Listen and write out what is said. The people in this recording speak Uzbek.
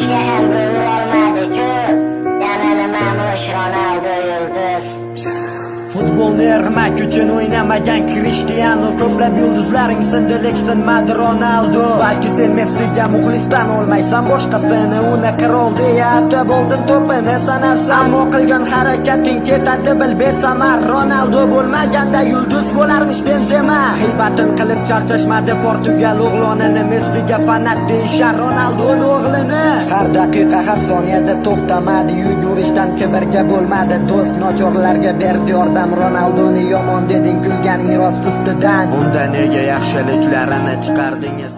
ishga ham bo'lolmadi-ku. Yana nima mush Ronaldo yulduz. Futbolni ermak uchun o'ynamagan Cristiano, ko'plab yulduzlaring sindi lekin Ronaldo. Balki sen Messiga muxlisdan olmaysan, boshqasini uni qirol deya atab oldin to'pini sanarsan. Ammo qilgan harakating ketadi bil besamar. Ronaldo bo'lmaganda yulduz bo'larmish Benzema. G'iybatin qilib charchashmadi Portugal o'g'lonini, Messiga fanat deyishar Ronaldoning o'g'lini. Har daqiqa har soniyada to'xtamadi, yugurishdan kibrga bo'lmadi do'st, nochorlarga berdi yordam. Ronaldoni yomon deding, kulganing rost ustidan. Unda nega yaxshiliklarini chiqardingiz?